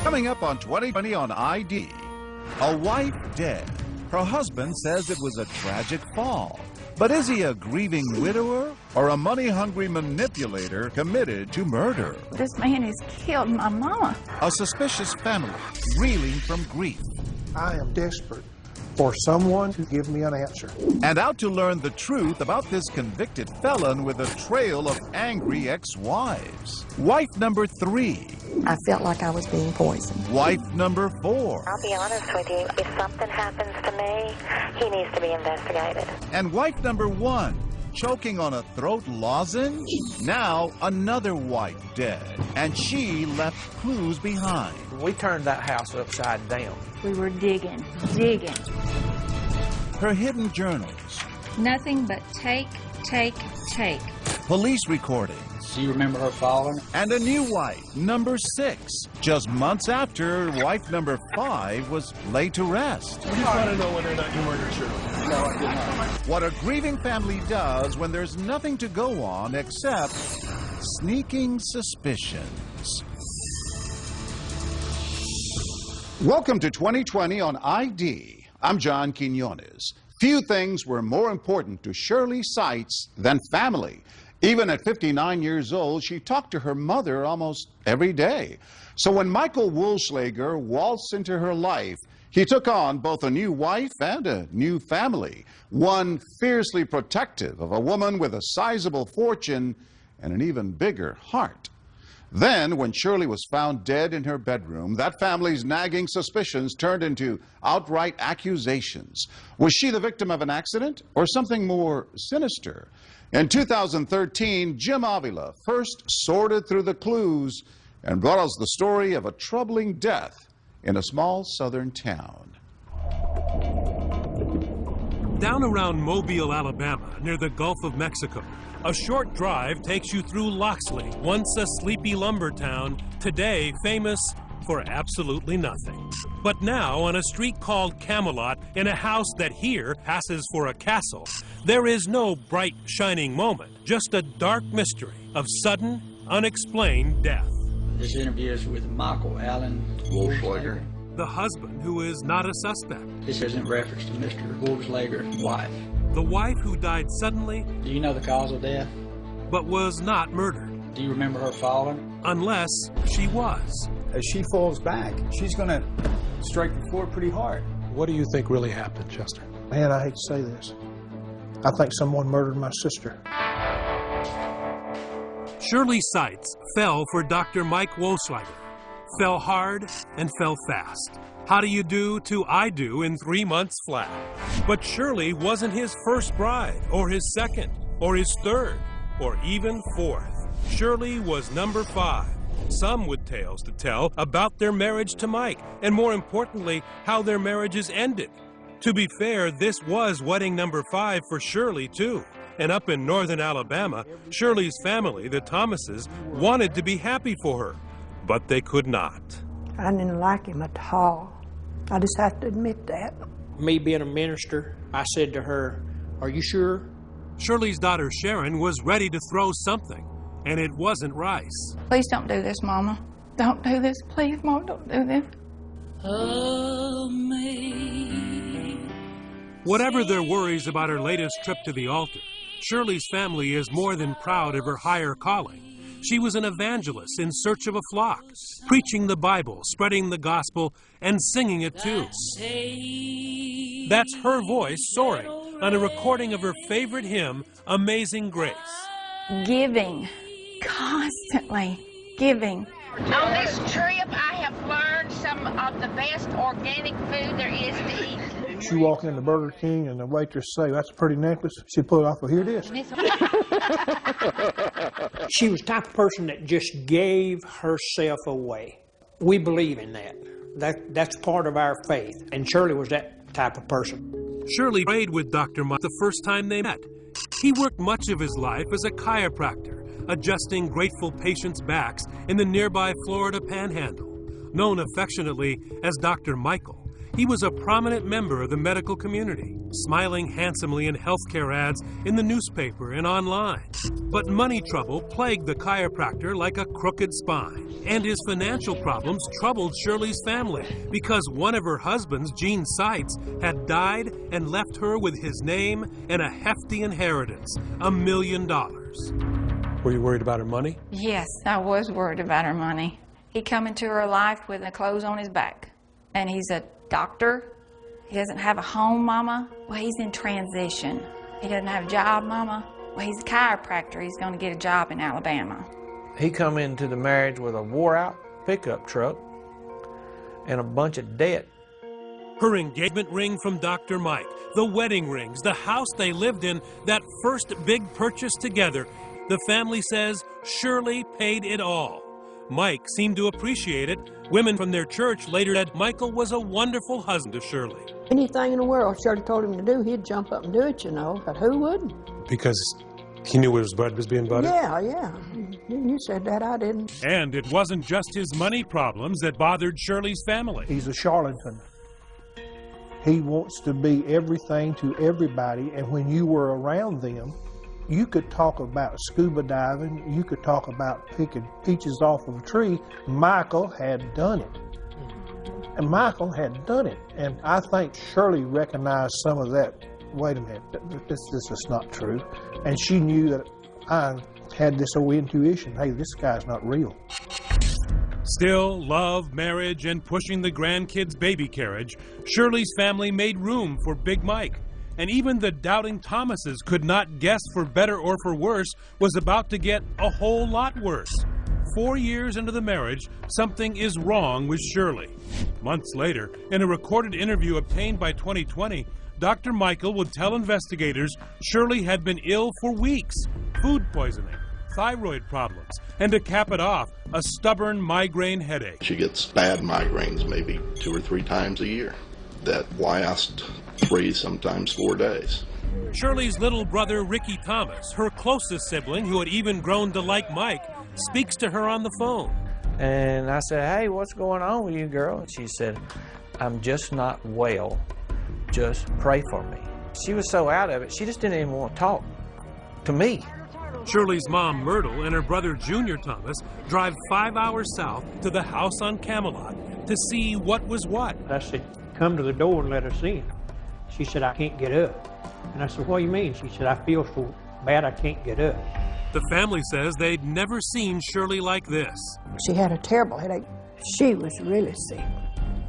Coming up on 2020 on ID, a wife dead. Her husband says it was a tragic fall. But is he a grieving widower or a money-hungry manipulator committed to murder? This man has killed my mama. A suspicious family reeling from grief. I am desperate for someone to give me an answer. And out to learn the truth about this convicted felon with a trail of angry ex-wives. Wife number 3. I felt like I was being poisoned. Wife number 4. I'll be honest with you, if something happens to me, he needs to be investigated. And wife number 1, choking on a throat lozenge? Now another wife dead, and she left clues behind. We turned that house upside down. We were digging. Her hidden journals, Nothing but take. police recordings, Do you remember her falling? and a new wife, number 6, just months after wife number 5 was laid to rest. I just want to know whether or not you murdered Shirley. No, I did not. What a grieving family does when there's nothing to go on except sneaking suspicions. Welcome to 2020 on ID. I'm John Quinones. Few things were more important to Shirley Seitz than family. Even at 59 years old, she talked to her mother almost every day. So when Michael Wohlschlager waltzed into her life, he took on both a new wife and a new family, one fiercely protective of a woman with a sizable fortune and an even bigger heart. Then, when Shirley was found dead in her bedroom, that family's nagging suspicions turned into outright accusations. Was she the victim of an accident or something more sinister? In 2013, Jim Avila first sorted through the clues and brought us the story of a troubling death in a small southern town. Down around Mobile, Alabama, near the Gulf of Mexico, a short drive takes you through Loxley, once a sleepy lumber town, today famous for absolutely nothing. But now, on a street called Camelot, in a house that here passes for a castle, there is no bright, shining moment, just a dark mystery of sudden, unexplained death. This interview is with Michael Allen Wohlschlager. The husband who is not a suspect. This is in reference to Mr. Wohlschlager's wife. The wife who died suddenly, Do you know the cause of death? but was not murdered, Do you remember her falling? unless she was. As she falls back, she's going to strike the floor pretty hard. What do you think really happened, Chester? Man, I hate to say this. I think someone murdered my sister. Shirley Seitz fell for Dr. Mike Wohlschlager. Fell hard and fell fast. How do you do to I do in 3 months flat? But Shirley wasn't his first bride, or his second, or his third, or even fourth. Shirley was number 5. Some with tales to tell about their marriage to Mike, and more importantly, how their marriages ended. To be fair, this was wedding number 5 for Shirley, too. And up in northern Alabama, Shirley's family, the Thomases, wanted to be happy for her, but they could not. I didn't like him at all. I just have to admit that. Me being a minister, I said to her, "Are you sure?" Shirley's daughter Sharon was ready to throw something, and it wasn't rice. Please don't do this, Mama. Don't do this. Please, Mom, don't do this. Whatever their worries about her latest trip to the altar, Shirley's family is more than proud of her higher calling. She was an evangelist in search of a flock, preaching the Bible, spreading the gospel, and singing it too. That's her voice soaring on a recording of her favorite hymn, Amazing Grace. Giving. Constantly giving. On this trip, I have learned some of the best organic food there is to eat. She walk into Burger King and the waitress say, "That's a pretty necklace." She'd pull it off. "Well, here it is." She was the type of person that just gave herself away. We believe in that. That's part of our faith. And Shirley was that type of person. Shirley prayed with Dr. Mike the first time they met. He worked much of his life as a chiropractor, adjusting grateful patients' backs in the nearby Florida Panhandle. Known affectionately as Dr. Michael, he was a prominent member of the medical community, smiling handsomely in healthcare ads in the newspaper and online. But money trouble plagued the chiropractor like a crooked spine, and his financial problems troubled Shirley's family because one of her husbands, Gene Seitz, had died and left her with his name and a hefty inheritance, $1 million. Were you worried about her money? Yes, I was worried about her money. He come into her life with the clothes on his back. And he's a doctor. He doesn't have a home, Mama. Well, he's in transition. He doesn't have a job, Mama. Well, he's a chiropractor. He's going to get a job in Alabama. He come into the marriage with a wore-out pickup truck and a bunch of debt. Her engagement ring from Dr. Mike, the wedding rings, the house they lived in, that first big purchase together. The family says Shirley paid it all. Mike seemed to appreciate it. Women from their church later said Michael was a wonderful husband to Shirley. Anything in the world Shirley told him to do, he'd jump up and do it, you know. But who wouldn't? Because he knew his bread was being buttered? Yeah. You said that, I didn't. And it wasn't just his money problems that bothered Shirley's family. He's a charlatan. He wants to be everything to everybody, and when you were around them, you could talk about scuba diving, you could talk about picking peaches off of a tree. Michael had done it. And Michael had done it. And I think Shirley recognized some of that. Wait a minute, this is not true. And she knew that I had this old intuition, hey, this guy's not real. Still, love, marriage, and pushing the grandkids' baby carriage, Shirley's family made room for Big Mike. And even the doubting Thomases could not guess for better or for worse was about to get a whole lot worse. 4 years into the marriage, something is wrong with Shirley. Months later, in a recorded interview obtained by 2020, Dr. Michael would tell investigators Shirley had been ill for weeks, food poisoning, thyroid problems, and to cap it off, a stubborn migraine headache. She gets bad migraines maybe 2 or 3 times a year that last 3, sometimes 4 days. Shirley's little brother, Ricky Thomas, her closest sibling who had even grown to like Mike, speaks to her on the phone. And I said, hey, what's going on with you, girl? And she said, I'm just not well. Just pray for me. She was so out of it, she just didn't even want to talk to me. Shirley's mom, Myrtle, and her brother, Junior Thomas, drive 5 hours south to the house on Camelot to see what was what. I said, come to the door and let us in. She said, I can't get up. And I said, what do you mean? She said, I feel so bad I can't get up. The family says they'd never seen Shirley like this. She had a terrible headache. She was really sick.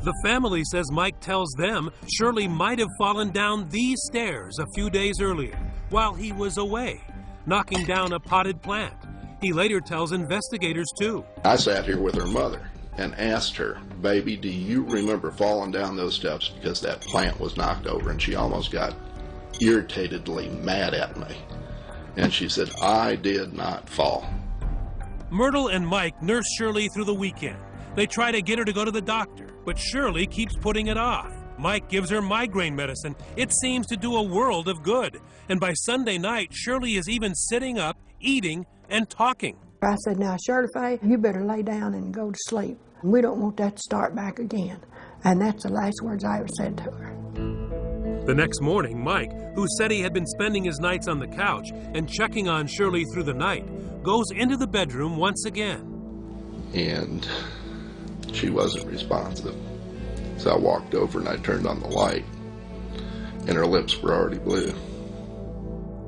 The family says Mike tells them Shirley might have fallen down these stairs a few days earlier while he was away, knocking down a potted plant. He later tells investigators too. I sat here with her mother and asked her, baby, do you remember falling down those steps because that plant was knocked over? And she almost got irritatedly mad at me. And she said, I did not fall. Myrtle and Mike nurse Shirley through the weekend. They try to get her to go to the doctor, but Shirley keeps putting it off. Mike gives her migraine medicine. It seems to do a world of good. And by Sunday night, Shirley is even sitting up, eating, and talking. I said, now, Shirley Faye, you better lay down and go to sleep. We don't want that to start back again. And that's the last words I ever said to her. The next morning, Mike, who said he had been spending his nights on the couch and checking on Shirley through the night, goes into the bedroom once again. And she wasn't responsive. So I walked over and I turned on the light, and her lips were already blue.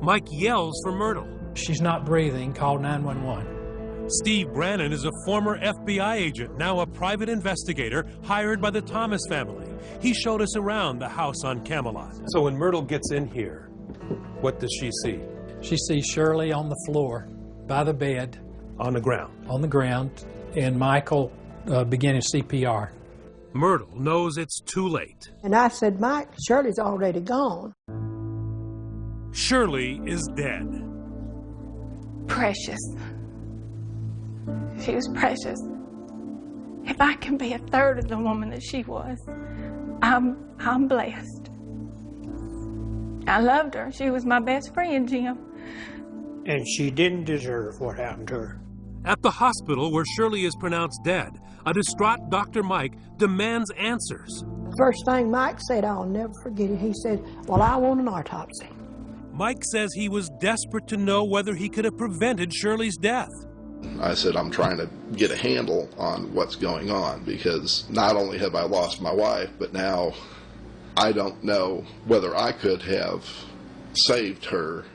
Mike yells for Myrtle. She's not breathing. Call 911. Steve Brannon is a former FBI agent, now a private investigator hired by the Thomas family. He showed us around the house on Camelot. So when Myrtle gets in here, what does she see? She sees Shirley on the floor by the bed. On the ground? On the ground, and Michael beginning CPR. Myrtle knows it's too late. And I said, Mike, Shirley's already gone. Shirley is dead. Precious. She was precious. If I can be a third of the woman that she was, I'm blessed. I loved her. She was my best friend, Jim. And she didn't deserve what happened to her. At the hospital where Shirley is pronounced dead, a distraught Dr. Mike demands answers. First thing Mike said, I'll never forget it, he said, well, I want an autopsy. Mike says he was desperate to know whether he could have prevented Shirley's death. I said, I'm trying to get a handle on what's going on, because not only have I lost my wife, but now I don't know whether I could have saved her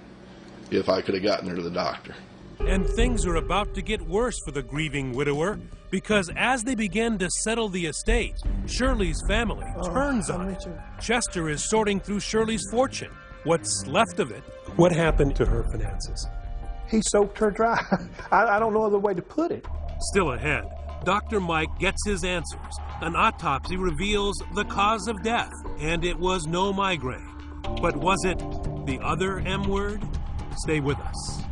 if I could have gotten her to the doctor. And things are about to get worse for the grieving widower, because as they begin to settle the estate, Shirley's family turns on it. Chester is sorting through Shirley's fortune, what's left of it. What happened to her finances? He soaked her dry. I don't know other way to put it. Still ahead, Dr. Mike gets his answers. An autopsy reveals the cause of death, and it was no migraine. But was it the other M word? Stay with us.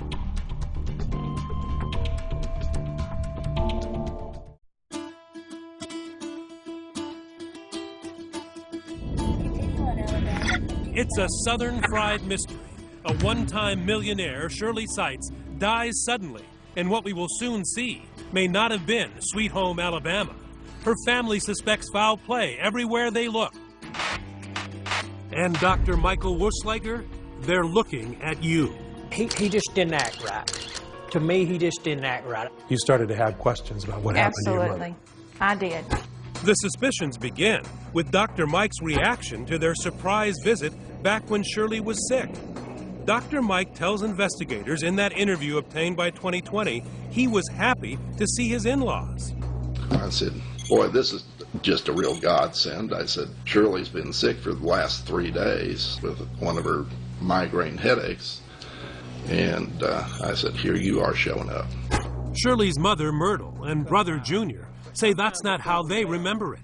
It's a Southern fried mystery. A one-time millionaire, Shirley Seitz, dies suddenly, and what we will soon see may not have been Sweet Home Alabama. Her family suspects foul play everywhere they look. And Dr. Michael Wursliger, they're looking at you. He just didn't act right. To me, he just didn't act right. You started to have questions about what happened to your mother. Absolutely. I did. The suspicions begin with Dr. Mike's reaction to their surprise visit back when Shirley was sick. Dr. Mike tells investigators in that interview obtained by 2020 he was happy to see his in-laws. I said, boy, this is just a real godsend. I said, Shirley's been sick for the last 3 days with one of her migraine headaches. And I said, here you are showing up. Shirley's mother, Myrtle, and brother, Junior, say that's not how they remember it.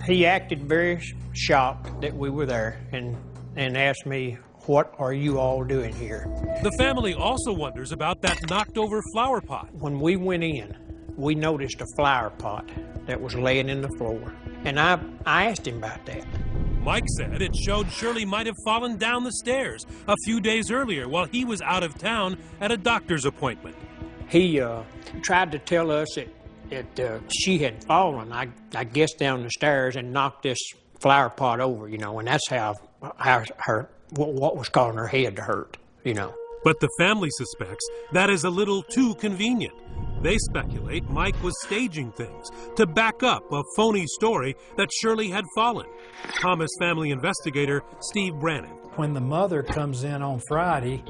He acted very shocked that we were there and asked me, what are you all doing here? The family also wonders about that knocked-over flower pot. When we went in, we noticed a flower pot that was laying in the floor, and I asked him about that. Mike said it showed Shirley might have fallen down the stairs a few days earlier while he was out of town at a doctor's appointment. He tried to tell us that she had fallen, I guess, down the stairs and knocked this flower pot over, you know, and that's how her what was causing her head to hurt, you know. But the family suspects that is a little too convenient. They speculate Mike was staging things to back up a phony story that Shirley had fallen. Thomas family investigator Steve Brannon. When the mother comes in on Friday,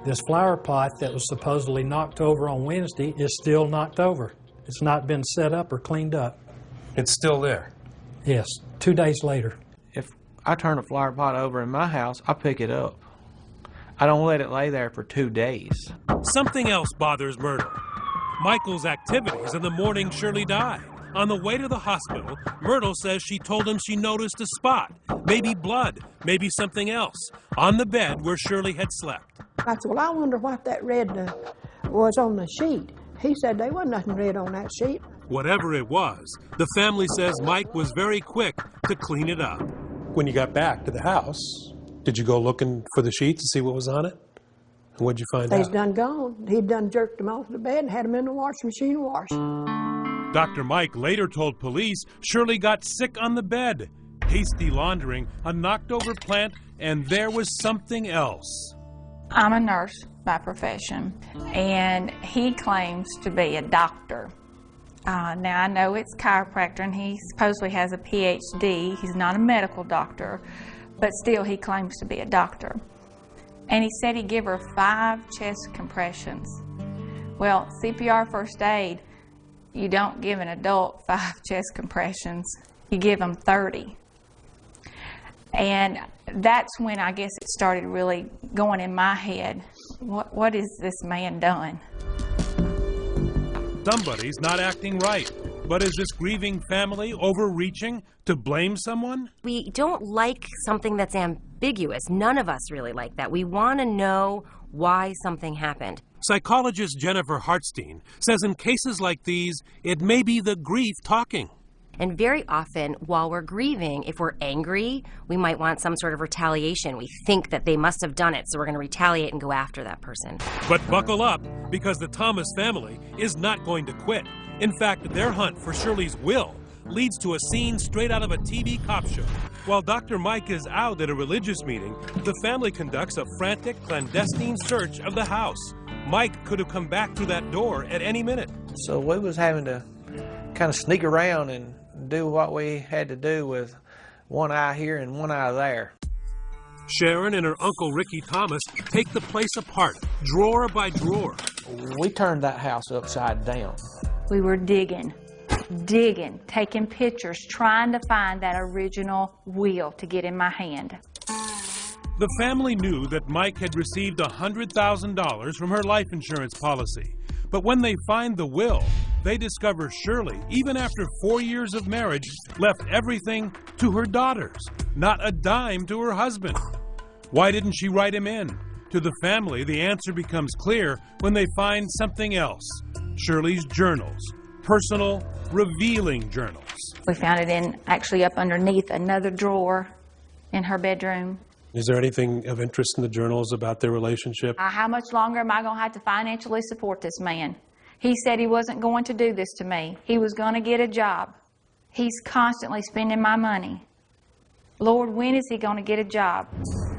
this flower pot that was supposedly knocked over on Wednesday is still knocked over. It's not been set up or cleaned up. It's still there? Yes, 2 days later. If I turn a flower pot over in my house, I pick it up. I don't let it lay there for 2 days. Something else bothers Myrtle. Michael's activities in the morning Shirley died. On the way to the hospital, Myrtle says she told him she noticed a spot, maybe blood, maybe something else, on the bed where Shirley had slept. I said, well, I wonder what that red was on the sheet. He said there wasn't nothing red on that sheet. Whatever it was, the family says Mike was very quick to clean it up. When you got back to the house, did you go looking for the sheet to see what was on it? And what'd you find out? They's done gone. He'd done jerked them off the bed and had them in the washing machine to wash. Dr. Mike later told police Shirley got sick on the bed. Hasty laundering, a knocked-over plant, and there was something else. I'm a nurse by profession, and he claims to be a doctor. Now, I know it's chiropractor, and he supposedly has a PhD. He's not a medical doctor, but still he claims to be a doctor. And he said he'd give her 5 chest compressions. Well, CPR first aid, you don't give an adult 5 chest compressions. You give them 30. And that's when I guess it started really going in my head. What is this man done? Somebody's not acting right. But is this grieving family overreaching to blame someone? We don't like something that's ambiguous. None of us really like that. We want to know why something happened. Psychologist Jennifer Hartstein says in cases like these, it may be the grief talking. And very often, while we're grieving, if we're angry, we might want some sort of retaliation. We think that they must have done it, so we're going to retaliate and go after that person. But buckle up, because the Thomas family is not going to quit. In fact, their hunt for Shirley's will leads to a scene straight out of a TV cop show. While Dr. Mike is out at a religious meeting, the family conducts a frantic, clandestine search of the house. Mike could have come back through that door at any minute. So we was having to kind of sneak around and do what we had to do with one eye here and one eye there. Sharon and her Uncle Ricky Thomas take the place apart, drawer by drawer. We turned that house upside down. We were digging, taking pictures, trying to find that original will to get in my hand. The family knew that Mike had received $100,000 from her life insurance policy. But when they find the will, they discover Shirley, even after 4 years of marriage, left everything to her daughters, not a dime to her husband. Why didn't she write him in? To the family, the answer becomes clear when they find something else. Shirley's journals, personal, revealing journals. We found it actually up underneath another drawer in her bedroom. Is there anything of interest in the journals about their relationship? How much longer am I going to have to financially support this man? He said he wasn't going to do this to me. He was going to get a job. He's constantly spending my money. Lord, when is he going to get a job?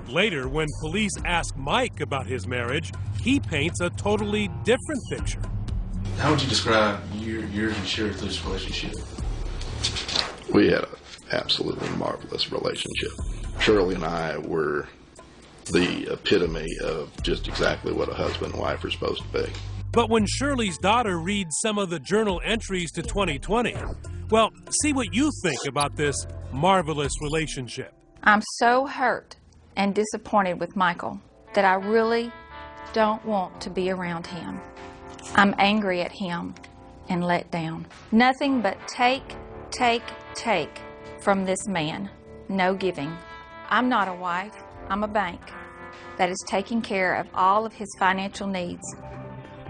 Later, when police ask Mike about his marriage, he paints a totally different picture. How would you describe yours and Shirley's relationship? We had an absolutely marvelous relationship. Shirley and I were the epitome of just exactly what a husband and wife are supposed to be. But when Shirley's daughter reads some of the journal entries to 2020, well, see what you think about this marvelous relationship. I'm so hurt and disappointed with Michael that I really don't want to be around him. I'm angry at him and let down. Nothing but take from this man. No giving. I'm not a wife. I'm a bank that is taking care of all of his financial needs.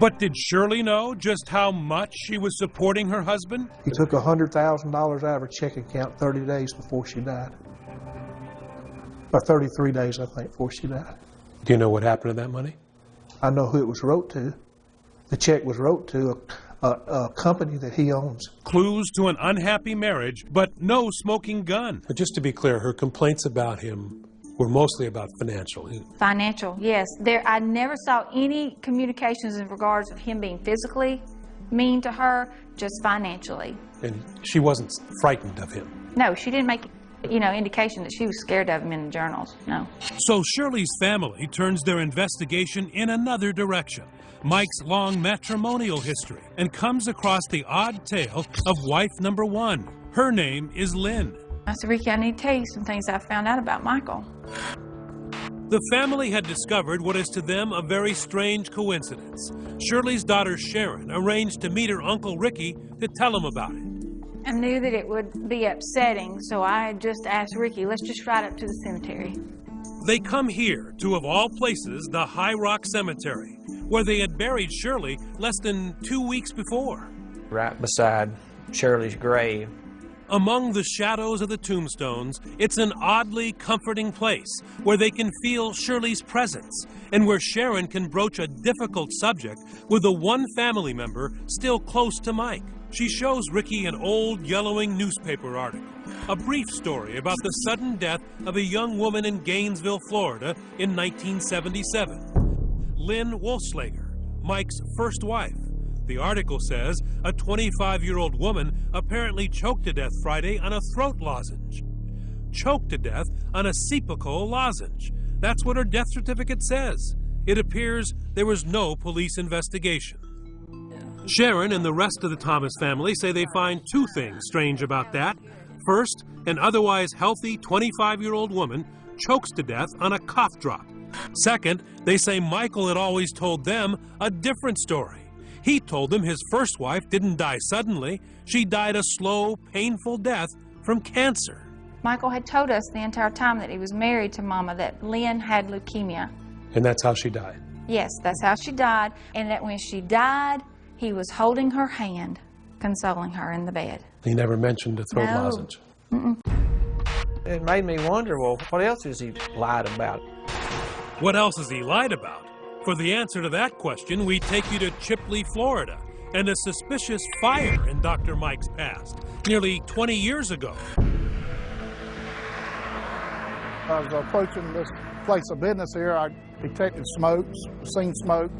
But did Shirley know just how much she was supporting her husband? He took $100,000 out of her checking account 30 days before she died. Or 33 days, I think, before she died. Do you know what happened to that money? I know who it was wrote to. The check was wrote to a company that he owns. Clues to an unhappy marriage, but no smoking gun. But just to be clear, her complaints about him were mostly about financial. Financial, yes. I never saw any communications in regards of him being physically mean to her, just financially. And she wasn't frightened of him? No, she didn't make indication that she was scared of him in the journals, no. So Shirley's family turns their investigation in another direction, Mike's long matrimonial history, and comes across the odd tale of wife number one. Her name is Lynn. I said, Ricky, I need to tell you some things I found out about Michael. The family had discovered what is to them a very strange coincidence. Shirley's daughter Sharon arranged to meet her Uncle Ricky to tell him about it. I knew that it would be upsetting, so I had just asked Ricky, let's just ride up to the cemetery. They come here to, of all places, the High Rock Cemetery, where they had buried Shirley less than 2 weeks before. Right beside Shirley's grave. Among the shadows of the tombstones, it's an oddly comforting place where they can feel Shirley's presence and where Sharon can broach a difficult subject with the one family member still close to Mike. She shows Ricky an old yellowing newspaper article, a brief story about the sudden death of a young woman in Gainesville, Florida in 1977. Lynn Wolfslager, Mike's first wife. The article says a 25-year-old woman apparently choked to death Friday on a throat lozenge. Choked to death on a Cepacol lozenge. That's what her death certificate says. It appears there was no police investigation. Sharon and the rest of the Thomas family say they find two things strange about that. First, an otherwise healthy 25-year-old woman chokes to death on a cough drop. Second, they say Michael had always told them a different story. He told them his first wife didn't die suddenly. She died a slow, painful death from cancer. Michael had told us the entire time that he was married to Mama that Lynn had leukemia. And that's how she died? Yes, that's how she died. And that when she died, he was holding her hand, consoling her in the bed. He never mentioned a throat lozenge. It made me wonder, well, what else has he lied about? What else has he lied about? For the answer to that question, we take you to Chipley, Florida, and a suspicious fire in Dr. Mike's past, nearly 20 years ago. I was approaching this place of business here. I detected smoke, seen smoke.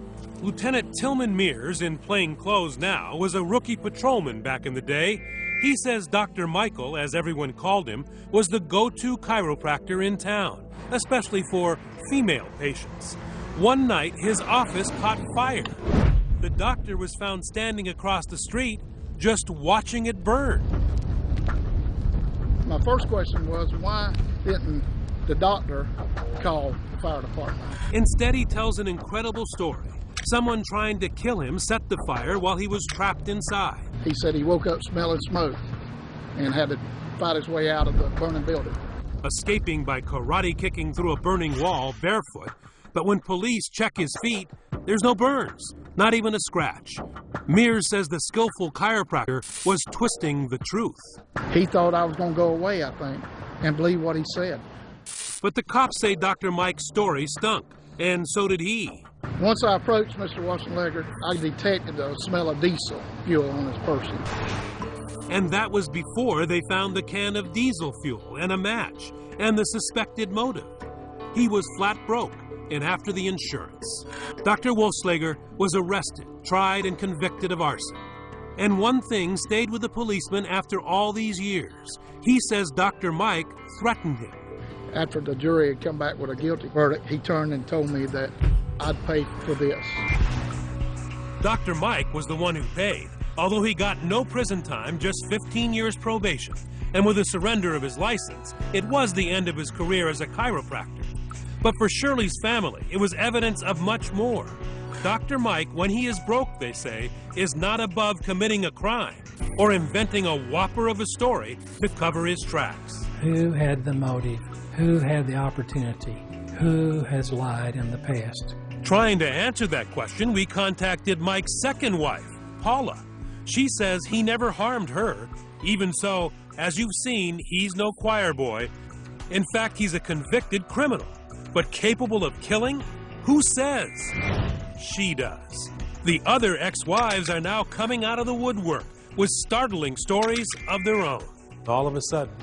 Lieutenant Tillman Mears, in plain clothes now, was a rookie patrolman back in the day. He says Dr. Michael, as everyone called him, was the go-to chiropractor in town, especially for female patients. One night, his office caught fire. The doctor was found standing across the street, just watching it burn. My first question was, why didn't the doctor call the fire department? Instead, he tells an incredible story. Someone trying to kill him set the fire while he was trapped inside. He said he woke up smelling smoke and had to fight his way out of the burning building. Escaping by karate kicking through a burning wall barefoot, but when police check his feet, there's no burns, not even a scratch. Mears says the skillful chiropractor was twisting the truth. He thought I was going to go away, I think, and believe what he said. But the cops say Dr. Mike's story stunk, and so did he. Once I approached Mr. Wassenlegger, I detected the smell of diesel fuel on his person. And that was before they found the can of diesel fuel and a match and the suspected motive. He was flat broke and after the insurance. Dr. Wolfslager was arrested, tried, and convicted of arson. And one thing stayed with the policeman after all these years. He says Dr. Mike threatened him. After the jury had come back with a guilty verdict, he turned and told me that I'd pay for this. Dr. Mike was the one who paid, although he got no prison time, just 15 years probation. And with the surrender of his license, it was the end of his career as a chiropractor. But for Shirley's family, it was evidence of much more. Dr. Mike, when he is broke, they say, is not above committing a crime or inventing a whopper of a story to cover his tracks. Who had the motive? Who had the opportunity? Who has lied in the past? Trying to answer that question, we contacted Mike's second wife, Paula. She says he never harmed her. Even so, as you've seen, he's no choir boy. In fact, he's a convicted criminal. But capable of killing? Who says? She does. The other ex-wives are now coming out of the woodwork with startling stories of their own. All of a sudden,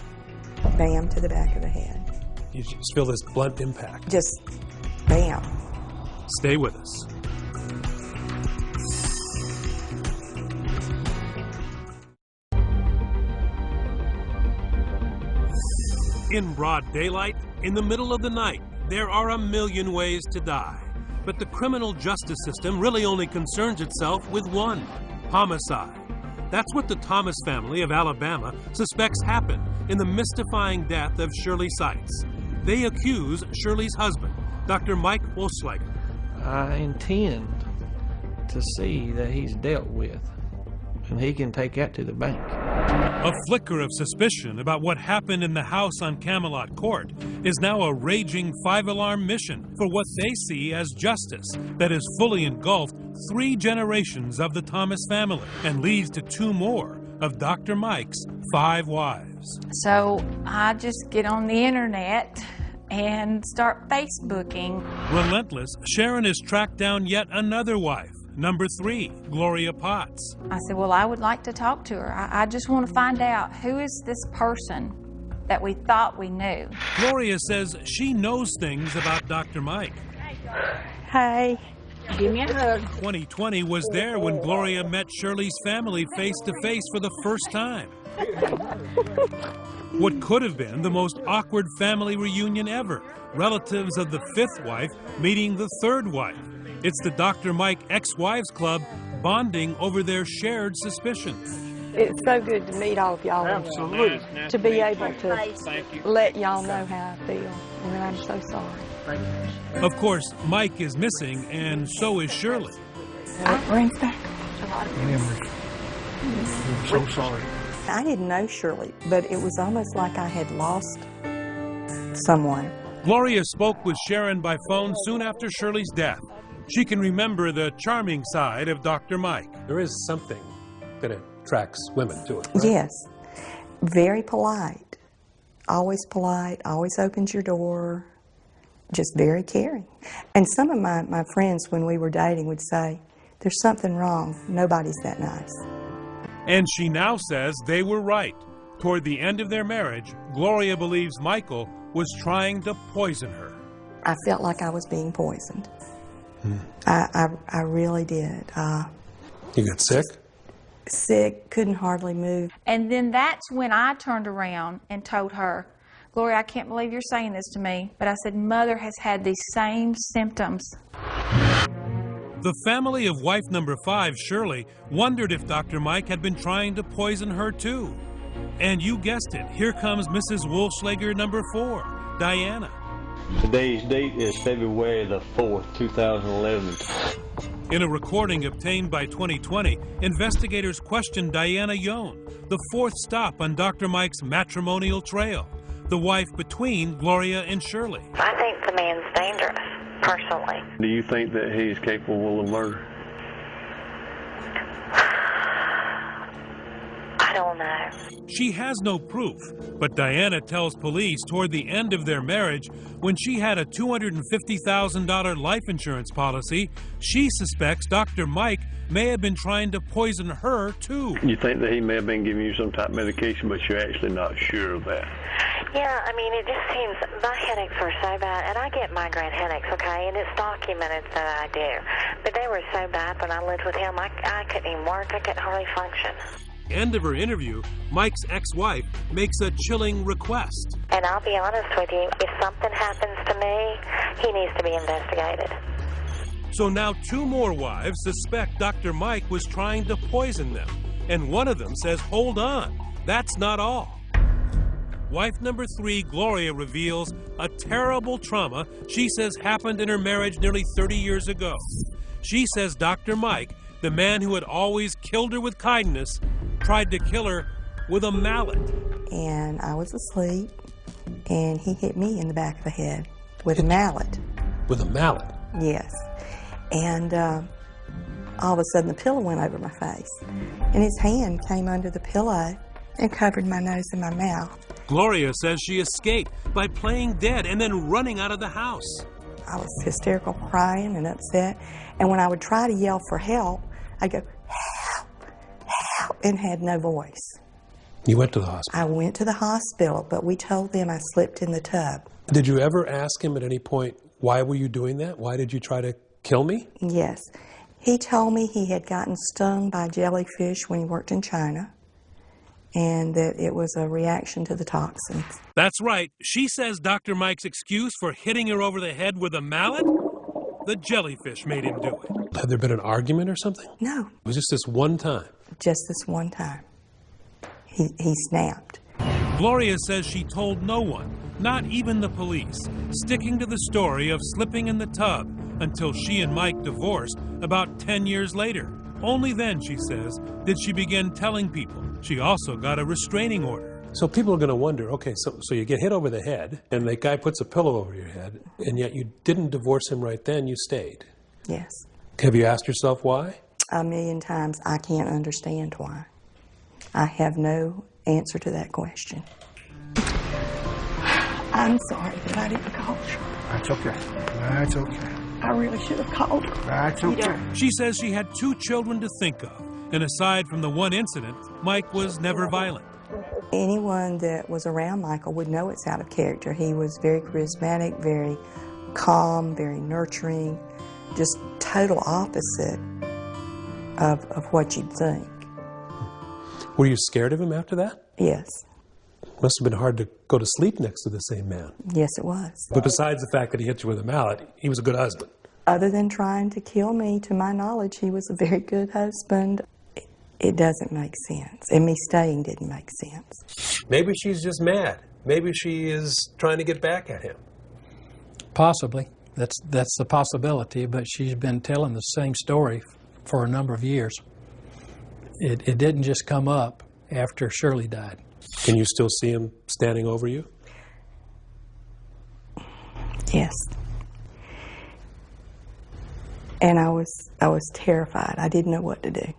bam to the back of the head. You just feel this blunt impact. Just bam. Stay with us. In broad daylight, in the middle of the night, there are a million ways to die. But the criminal justice system really only concerns itself with one: homicide. That's what the Thomas family of Alabama suspects happened in the mystifying death of Shirley Seitz. They accuse Shirley's husband, Dr. Mike Wolfslager. I intend to see that he's dealt with, and he can take that to the bank. A flicker of suspicion about what happened in the house on Camelot Court is now a raging five-alarm mission for what they see as justice that has fully engulfed 3 generations of the Thomas family and leads to 2 more of Dr. Mike's 5 wives. So I just get on the internet and start Facebooking. Relentless, Sharon has tracked down yet another wife, number 3, Gloria Potts. I said, well, I would like to talk to her. I just want to find out, who is this person that we thought we knew? Gloria says she knows things about Dr. Mike. Hey. Give me a hug. 2020 was there when Gloria met Shirley's family face to face for the first time. What could have been the most awkward family reunion ever. Relatives of the 5th wife meeting the 3rd wife. It's the Dr. Mike Ex-Wives Club bonding over their shared suspicions. It's so good to meet all of y'all. Absolutely. To be able to let y'all know how I feel. And I'm so sorry. Thank you. Of course, Mike is missing, and so is Shirley. Rings back. I'm so sorry. I didn't know Shirley, but it was almost like I had lost someone. Gloria spoke with Sharon by phone soon after Shirley's death. She can remember the charming side of Dr. Mike. There is something that attracts women to it, right? Yes. Very polite. Always opens your door. Just very caring. And some of my friends, when we were dating, would say, there's something wrong. Nobody's that nice. And she now says they were right. Toward the end of their marriage, Gloria believes Michael was trying to poison her. I felt like I was being poisoned. I really did. You got sick? Sick, couldn't hardly move. And then that's when I turned around and told her, Gloria, I can't believe you're saying this to me, but I said, Mother has had these same symptoms. The family of wife number 5, Shirley, wondered if Dr. Mike had been trying to poison her too. And you guessed it, here comes Mrs. Wohlschlager number 4, Diana. Today's date is February the 4th, 2011. In a recording obtained by 2020, investigators questioned Diana Yohn, the 4th stop on Dr. Mike's matrimonial trail, the wife between Gloria and Shirley. I think the man's dangerous, personally. Do you think that he's capable of murder? I don't know. She has no proof, but Diana tells police toward the end of their marriage, when she had a $250,000 life insurance policy, she suspects Dr. Mike may have been trying to poison her too. You think that he may have been giving you some type of medication, but you're actually not sure of that? Yeah, I mean, it just seems my headaches were so bad, and I get migraine headaches, okay, and it's documented that I do. But they were so bad when I lived with him, I couldn't even work, I couldn't hardly function. End of her interview, Mike's ex-wife makes a chilling request. And I'll be honest with you, if something happens to me, he needs to be investigated. So now 2 more wives suspect Dr. Mike was trying to poison them. And one of them says, hold on, that's not all. Wife number 3, Gloria, reveals a terrible trauma she says happened in her marriage nearly 30 years ago. She says Dr. Mike, the man who had always killed her with kindness, tried to kill her with a mallet. And I was asleep, and he hit me in the back of the head with a mallet. With a mallet? Yes. And all of a sudden, the pillow went over my face. And his hand came under the pillow and covered my nose and my mouth. Gloria says she escaped by playing dead and then running out of the house. I was hysterical, crying and upset. And when I would try to yell for help, I'd go, help, help, and had no voice. You went to the hospital? I went to the hospital, but we told them I slipped in the tub. Did you ever ask him at any point, why were you doing that? Why did you try to kill me? Yes. He told me he had gotten stung by jellyfish when he worked in China, and that it was a reaction to the toxins. That's right. She says Dr. Mike's excuse for hitting her over the head with a mallet? The jellyfish made him do it. Had there been an argument or something? No. It was just this one time? Just this one time. He snapped. Gloria says she told no one, not even the police, sticking to the story of slipping in the tub until she and Mike divorced about 10 years later. Only then, she says, did she begin telling people. She also got a restraining order. So people are going to wonder, okay, so you get hit over the head, and the guy puts a pillow over your head, and yet you didn't divorce him right then, you stayed. Yes. Have you asked yourself why? 1,000,000 times. I can't understand why. I have no answer to that question. I'm sorry that I didn't call her. That's okay. That's okay. I really should have called her. That's okay. She says she had 2 children to think of, and aside from the one incident, Mike was never violent. Anyone that was around Michael would know it's out of character. He was very charismatic, very calm, very nurturing, just total opposite of what you'd think. Were you scared of him after that? Yes. Must have been hard to go to sleep next to the same man. Yes, it was. But besides the fact that he hit you with a mallet, he was a good husband. Other than trying to kill me, to my knowledge, he was a very good husband. It doesn't make sense. And me staying didn't make sense. Maybe she's just mad. Maybe she is trying to get back at him. Possibly. That's the possibility, but she's been telling the same story for a number of years. It didn't just come up after Shirley died. Can you still see him standing over you? Yes. And I was terrified. I didn't know what to do.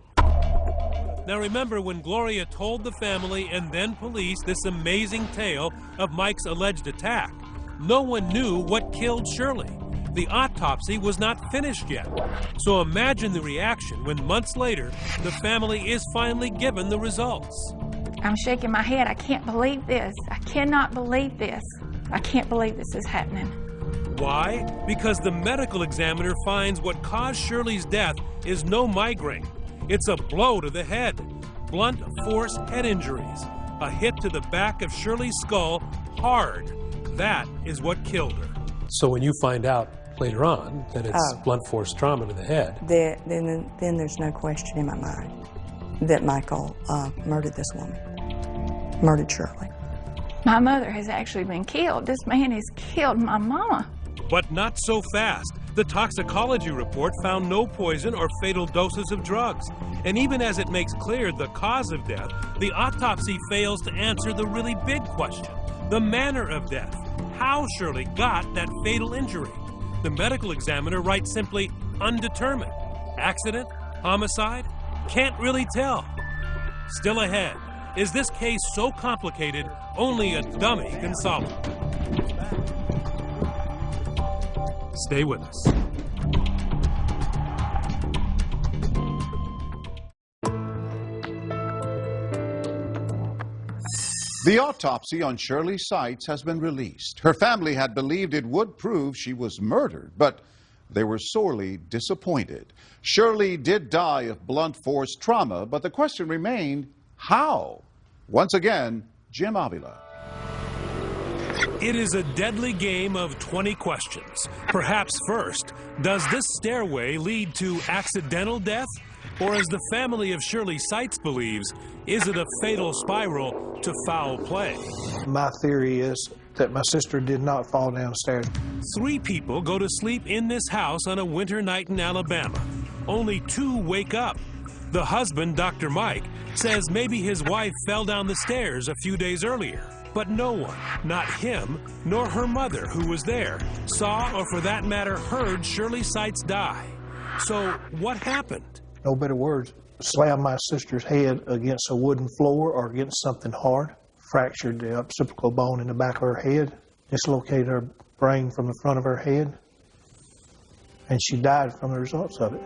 Now remember when Gloria told the family and then police this amazing tale of Mike's alleged attack, no one knew what killed Shirley. the autopsy was not finished yet. So imagine the reaction when months later, the family is finally given the results. I'm shaking my head. I can't believe this. I cannot believe this. I can't believe this is happening. Why? Because the medical examiner finds what caused Shirley's death is no migraine. It's a blow to the head. Blunt force head injuries. A hit to the back of Shirley's skull, hard. That is what killed her. So when you find out later on that it's blunt force trauma to the head, then there's no question in my mind that Michael murdered this woman, murdered Shirley. My mother has actually been killed. This man has killed my mama. But not so fast. The toxicology report found no poison or fatal doses of drugs. And even as it makes clear the cause of death, the autopsy fails to answer the really big question, the manner of death. How Shirley got that fatal injury. The medical examiner writes simply, undetermined. Accident? Homicide? Can't really tell. Still ahead. Is this case so complicated, only a dummy can solve it? Stay with us. The autopsy on Shirley Seitz has been released. Her family had believed it would prove she was murdered, but they were sorely disappointed. Shirley did die of blunt force trauma, but the question remained, how? Once again, Jim Avila. It is a deadly game of 20 questions. Perhaps first, does this stairway lead to accidental death? Or as the family of Shirley Seitz believes, is it a fatal spiral to foul play? My theory is that my sister did not fall downstairs. 3 people go to sleep in this house on a winter night in Alabama. Only 2 wake up. The husband, Dr. Mike, says maybe his wife fell down the stairs a few days earlier. But no one, not him, nor her mother, who was there, saw or for that matter heard Shirley Seitz die. So what happened? No better words. Slammed my sister's head against a wooden floor or against something hard. Fractured the occipital bone in the back of her head. Dislocated her brain from the front of her head. And she died from the results of it.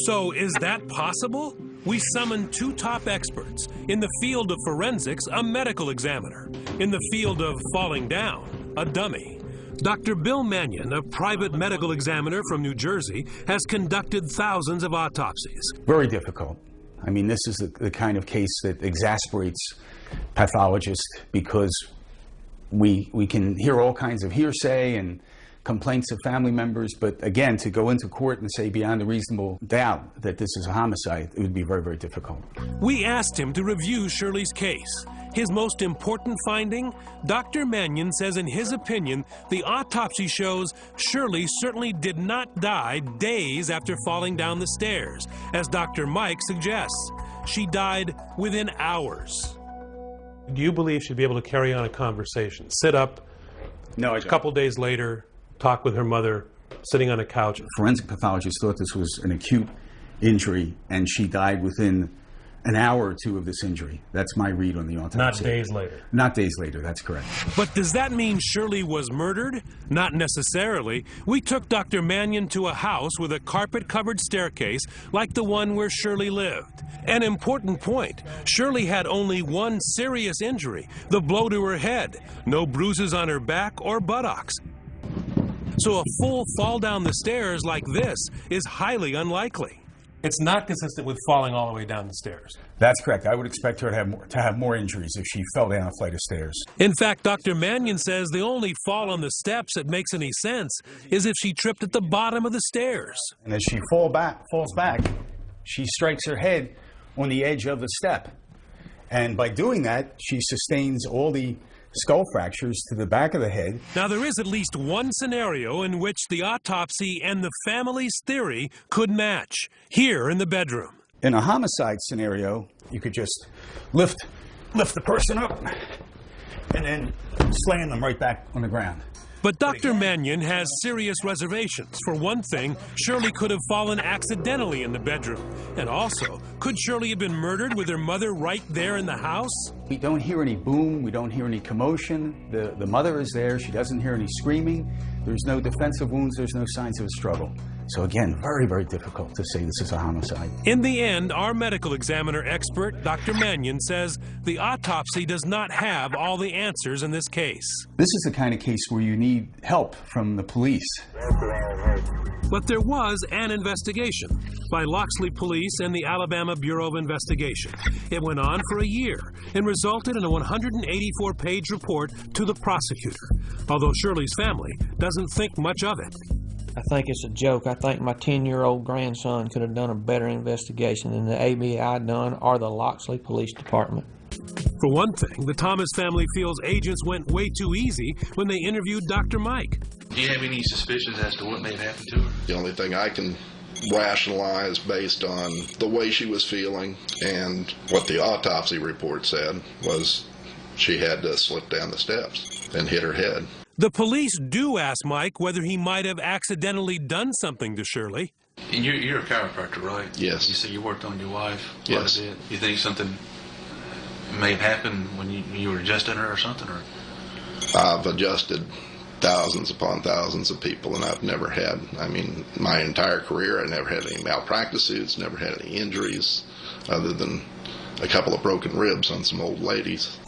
So is that possible? We summoned 2 top experts. In the field of forensics, a medical examiner. In the field of falling down, a dummy. Dr. Bill Mannion, a private medical examiner from New Jersey, has conducted thousands of autopsies. Very difficult. I mean, this is the kind of case that exasperates pathologists because we can hear all kinds of hearsay and complaints of family members, but again, to go into court and say beyond a reasonable doubt that this is a homicide, it would be very, very difficult. We asked him to review Shirley's case. His most important finding? Dr. Mannion says in his opinion, the autopsy shows Shirley certainly did not die days after falling down the stairs, as Dr. Mike suggests. She died within hours. do you believe she'd be able to carry on a conversation? Sit up, no, a couple days later, talk with her mother, sitting on a couch? Forensic pathologists thought this was an acute injury, and she died within an hour or two of this injury. That's my read on the autopsy. Not days later. Not days later, that's correct. But does that mean Shirley was murdered? Not necessarily. We took Dr. Mannion to a house with a carpet-covered staircase like the one where Shirley lived. An important point, Shirley had only one serious injury, the blow to her head. No bruises on her back or buttocks. So a full fall down the stairs like this is highly unlikely. It's not consistent with falling all the way down the stairs. That's correct. I would expect her to have more injuries if she fell down a flight of stairs. In fact, Dr. Mannion says the only fall on the steps that makes any sense is if she tripped at the bottom of the stairs. And as she falls back, she strikes her head on the edge of the step. And by doing that, she sustains all the skull fractures to the back of the head. Now, there is at least one scenario in which the autopsy and the family's theory could match, here in the bedroom. In a homicide scenario, you could just lift the person up and then slam them right back on the ground. But Dr. Mannion has serious reservations. For one thing, Shirley could have fallen accidentally in the bedroom. And also, could Shirley have been murdered with her mother right there in the house? We don't hear any boom, we don't hear any commotion. The mother is there, she doesn't hear any screaming. There's no defensive wounds, there's no signs of a struggle. So again, very, very difficult to say this is a homicide. In the end, our medical examiner expert, Dr. Mannion, says the autopsy does not have all the answers in this case. This is the kind of case where you need help from the police. But there was an investigation by Loxley Police and the Alabama Bureau of Investigation. It went on for a year and resulted in a 184-page report to the prosecutor, although Shirley's family doesn't think much of it. I think it's a joke. I think my 10-year-old grandson could have done a better investigation than the ABI done or the Loxley Police Department. For one thing, the Thomas family feels agents went way too easy when they interviewed Dr. Mike. Do you have any suspicions as to what may have happened to her? The only thing I can rationalize based on the way she was feeling and what the autopsy report said was she had to slip down the steps and hit her head. The police do ask Mike whether he might have accidentally done something to Shirley. And you're a chiropractor, right? Yes. You said you worked on your wife quite a bit. You think something may have happened when you were adjusting her or something? Or? I've adjusted thousands upon thousands of people, and I've never had, my entire career, I never had any malpractice suits, never had any injuries, other than a couple of broken ribs on some old ladies.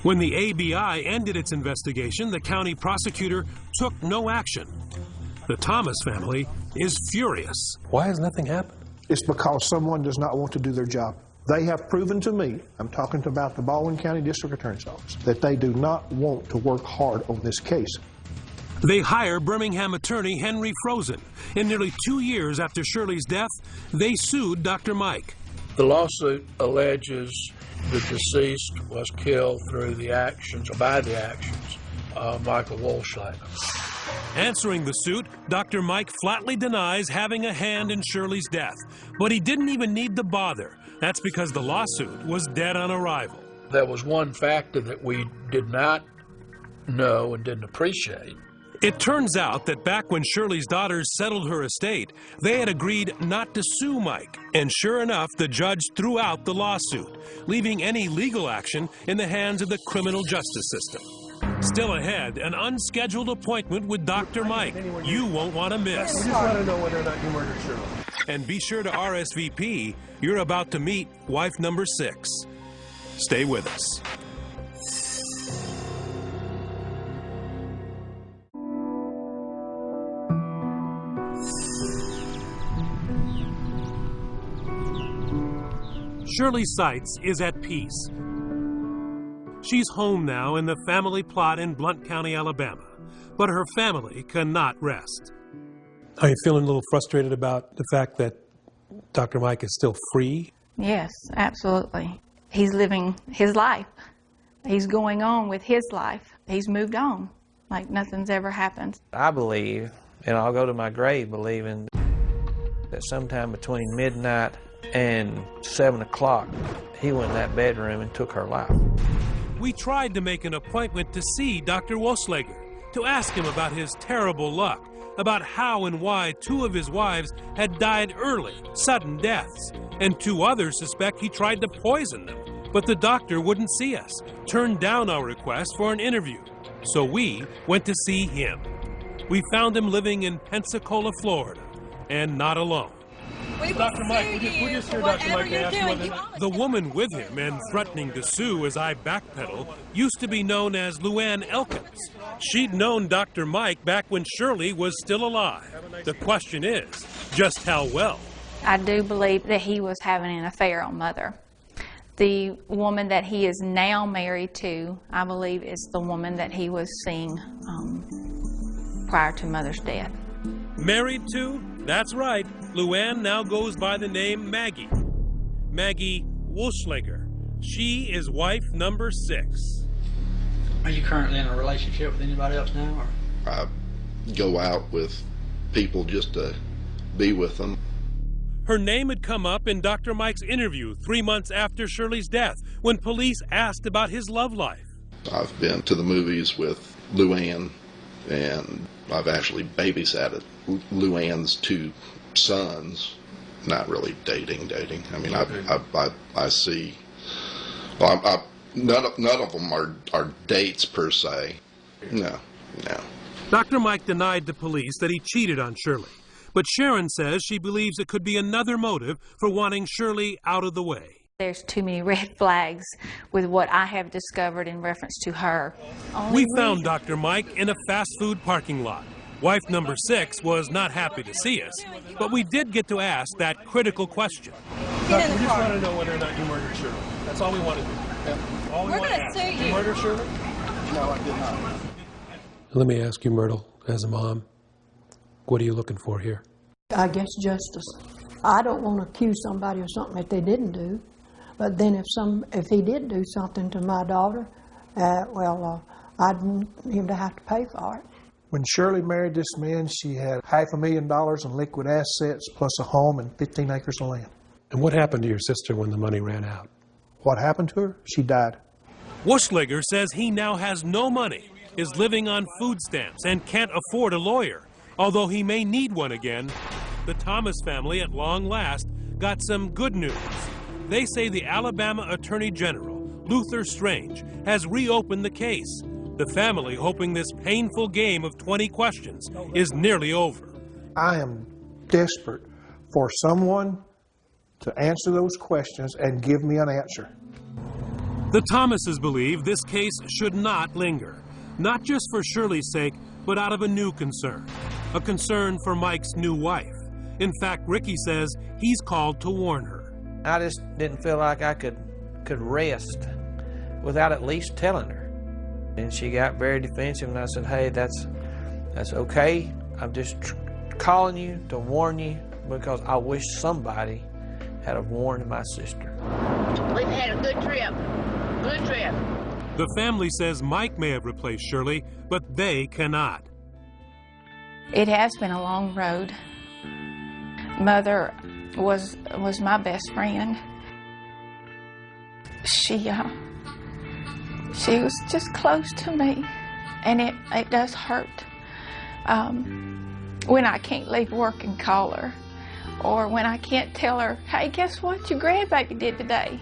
When the ABI ended its investigation, the county prosecutor took no action. The Thomas family is furious. Why has nothing happened? It's because someone does not want to do their job. They have proven to me, I'm talking about the Baldwin County District Attorney's Office, that they do not want to work hard on this case. They hire Birmingham attorney Henry Frozen. In nearly 2 years after Shirley's death, they sued Dr. Mike. The lawsuit alleges the deceased was killed through the actions, or by the actions, of Michael Wohlschlager. Answering the suit, Dr. Mike flatly denies having a hand in Shirley's death. But he didn't even need to bother. That's because the lawsuit was dead on arrival. There was one factor that we did not know and didn't appreciate. It turns out that back when Shirley's daughters settled her estate, they had agreed not to sue Mike. And sure enough, the judge threw out the lawsuit, leaving any legal action in the hands of the criminal justice system. Still ahead, an unscheduled appointment with Dr. Mike you won't want to miss. We just want to know whether or not you murdered Shirley. And be sure to RSVP. You're about to meet wife number 6. Stay with us. Shirley Seitz is at peace. She's home now in the family plot in Blount County, Alabama. But her family cannot rest. Are you feeling a little frustrated about the fact that Dr. Mike is still free? Yes, absolutely. He's living his life. He's going on with his life. He's moved on like nothing's ever happened. I believe, and I'll go to my grave believing, that sometime between midnight and 7 o'clock, he went in that bedroom and took her life. We tried to make an appointment to see Dr. Wohlschlager, to ask him about his terrible luck, about how and why 2 of his wives had died early, sudden deaths, and 2 others suspect he tried to poison them. But the doctor wouldn't see us, turned down our request for an interview. So we went to see him. We found him living in Pensacola, Florida, and not alone. Dr. Mike, would you just hear Dr. Mike ask whether... The woman with him and threatening to sue as I backpedal used to be known as Luann Elkins. She'd known Dr. Mike back when Shirley was still alive. The question is, just how well? I do believe that he was having an affair on Mother. The woman that he is now married to, I believe, is the woman that he was seeing prior to Mother's death. Married to? That's right. Luann now goes by the name Maggie. Maggie Wohlschlager. She is wife number 6. Are you currently in a relationship with anybody else now? Or? I go out with people just to be with them. Her name had come up in Dr. Mike's interview 3 months after Shirley's death when police asked about his love life. I've been to the movies with Luann And I've actually babysat Luann's 2 sons. Not really dating. I mean, I see. Well, none of them are dates per se. No. Dr. Mike denied the police that he cheated on Shirley, but Sharon says she believes it could be another motive for wanting Shirley out of the way. There's too many red flags with what I have discovered in reference to her. We found Dr. Mike in a fast food parking lot. Wife number 6 was not happy to see us, but we did get to ask that critical question. Get in the car. We just want to know whether or not you murdered Shirley. That's all we want to do. We're going to sue you. You murdered Shirley? No, I did not. Let me ask you, Myrtle, as a mom, what are you looking for here? I guess justice. I don't want to accuse somebody of something that they didn't do, but then if he did do something to my daughter, I'd want him to have to pay for it. When Shirley married this man, she had $500,000 in liquid assets plus a home and 15 acres of land. And what happened to your sister when the money ran out? What happened to her? She died. Wuschlager says he now has no money, is living on food stamps, and can't afford a lawyer. Although he may need one again, the Thomas family at long last got some good news. They say the Alabama Attorney General, Luther Strange, has reopened the case. The family hoping this painful game of 20 questions is nearly over. I am desperate for someone to answer those questions and give me an answer. The Thomases believe this case should not linger, not just for Shirley's sake, but out of a new concern, a concern for Mike's new wife. In fact, Ricky says he's called to warn her. I just didn't feel like I could rest without at least telling her. And she got very defensive, and I said, hey, that's okay. I'm just calling you to warn you because I wish somebody had have warned my sister. We've had a good trip. Good trip. The family says Mike may have replaced Shirley, but they cannot. It has been a long road. Mother was my best friend. She was just close to me, and it does hurt when I can't leave work and call her, or when I can't tell her, hey, guess what your grandbaby did today.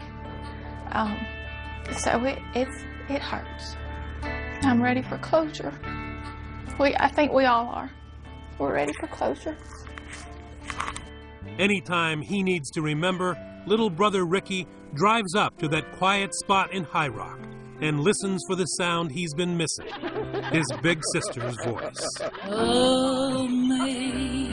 So it hurts. I'm ready for closure. I think we all are. We're ready for closure. Anytime he needs to remember, little brother Ricky drives up to that quiet spot in High Rock and listens for the sound he's been missing, his big sister's voice. Oh, me.